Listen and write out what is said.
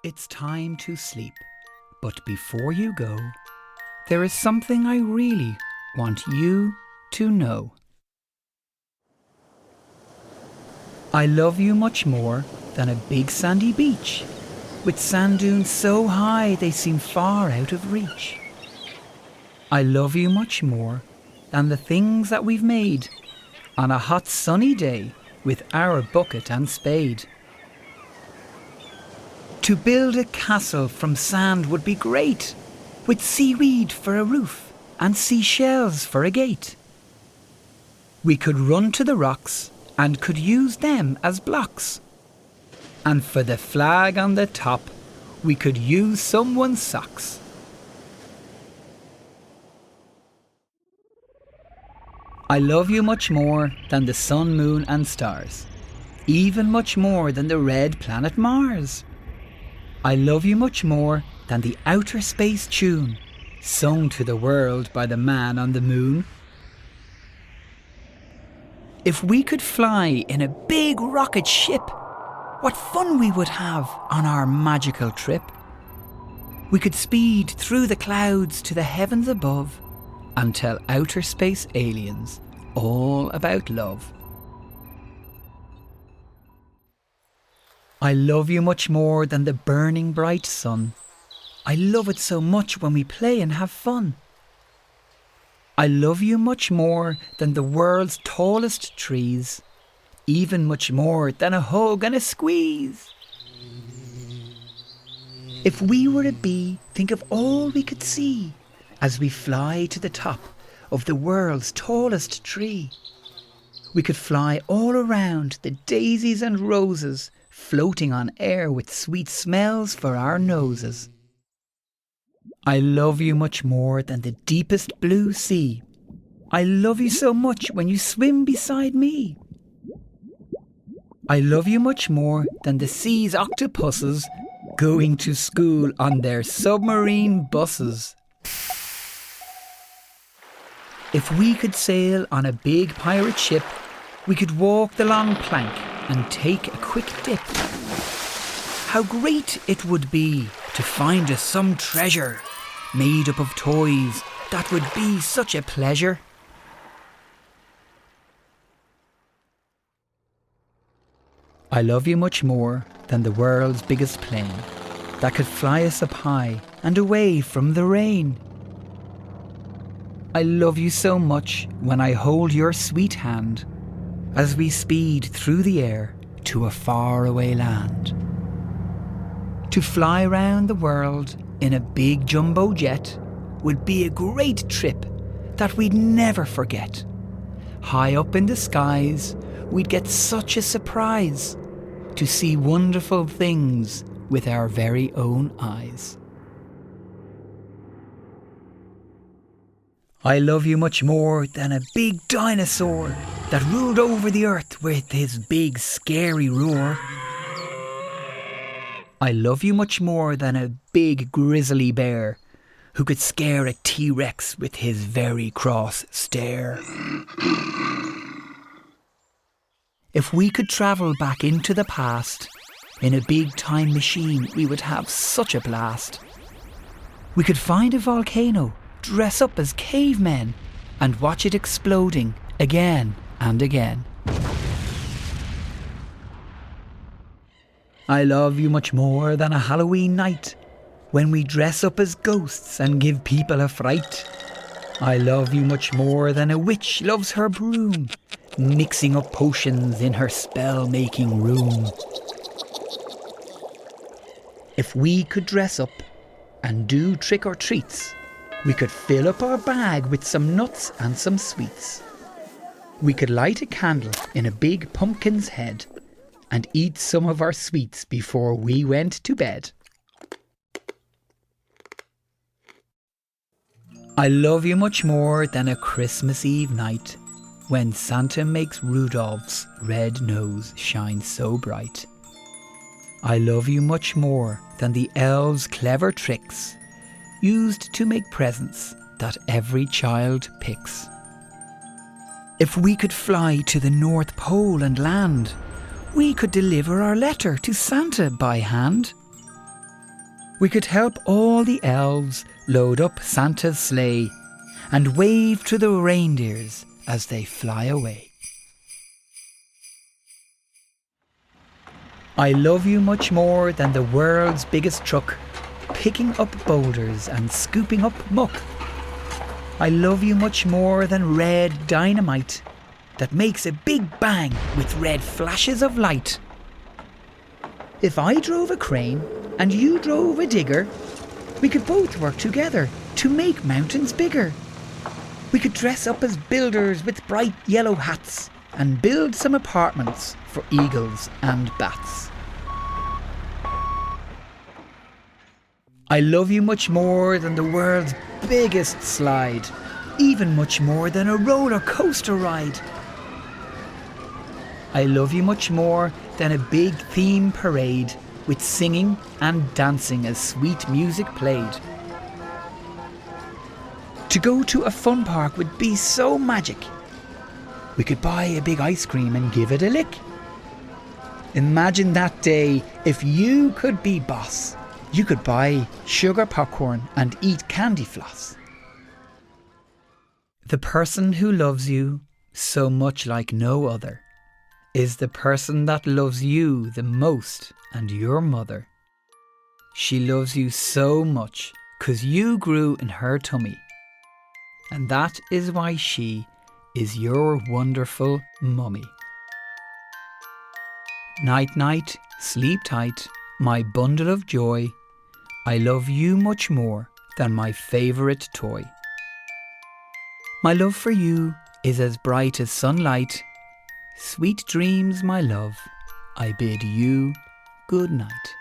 It's time to sleep, but before you go, there is something I really want you to know. I love you much more than a big sandy beach, with sand dunes so high they seem far out of reach. I love you much more than the things that we've made on a hot sunny day with our bucket and spade. To build a castle from sand would be great, with seaweed for a roof and seashells for a gate. We could run to the rocks and could use them as blocks. And for the flag on the top, we could use someone's socks. I love you much more than the sun, moon and stars, even much more than the red planet Mars. I love you much more than the outer space tune sung to the world by the man on the moon. If we could fly in a big rocket ship, what fun we would have on our magical trip. We could speed through the clouds to the heavens above and tell outer space aliens all about love. I love you much more than the burning bright sun. I love it so much when we play and have fun. I love you much more than the world's tallest trees, even much more than a hug and a squeeze. If we were a bee, think of all we could see as we fly to the top of the world's tallest tree. We could fly all around the daisies and roses, floating on air with sweet smells for our noses. I love you much more than the deepest blue sea. I love you so much when you swim beside me. I love you much more than the sea's octopuses going to school on their submarine buses. If we could sail on a big pirate ship, we could walk the long plank and take a quick dip. How great it would be to find us some treasure made up of toys. That would be such a pleasure. I love you much more than the world's biggest plane that could fly us up high and away from the rain. I love you so much when I hold your sweet hand as we speed through the air to a faraway land. To fly round the world in a big jumbo jet would be a great trip that we'd never forget. High up in the skies, we'd get such a surprise to see wonderful things with our very own eyes. I love you much more than a big dinosaur that ruled over the earth with his big scary roar. I love you much more than a big grizzly bear who could scare a T-Rex with his very cross stare. If we could travel back into the past in a big time machine, we would have such a blast. We could find a volcano, dress up as cavemen, and watch it exploding again and again. I love you much more than a Halloween night when we dress up as ghosts and give people a fright. I love you much more than a witch loves her broom, mixing up potions in her spell-making room. If we could dress up and do trick or treats, we could fill up our bag with some nuts and some sweets. We could light a candle in a big pumpkin's head and eat some of our sweets before we went to bed. I love you much more than a Christmas Eve night when Santa makes Rudolph's red nose shine so bright. I love you much more than the elves' clever tricks used to make presents that every child picks. If we could fly to the North Pole and land, we could deliver our letter to Santa by hand. We could help all the elves load up Santa's sleigh and wave to the reindeers as they fly away. I love you much more than the world's biggest truck, picking up boulders and scooping up muck. I love you much more than red dynamite that makes a big bang with red flashes of light. If I drove a crane and you drove a digger, we could both work together to make mountains bigger. We could dress up as builders with bright yellow hats and build some apartments for eagles and bats. I love you much more than the world's biggest slide, even much more than a roller coaster ride. I love you much more than a big theme parade with singing and dancing as sweet music played. To go to a fun park would be so magic. We could buy a big ice cream and give it a lick. Imagine that day if you could be boss. You could buy sugar popcorn and eat candy floss. The person who loves you so much like no other is the person that loves you the most, and your mother. She loves you so much 'cause you grew in her tummy. And that is why she is your wonderful mummy. Night night, sleep tight, my bundle of joy. I love you much more than my favourite toy. My love for you is as bright as sunlight. Sweet dreams, my love, I bid you good night.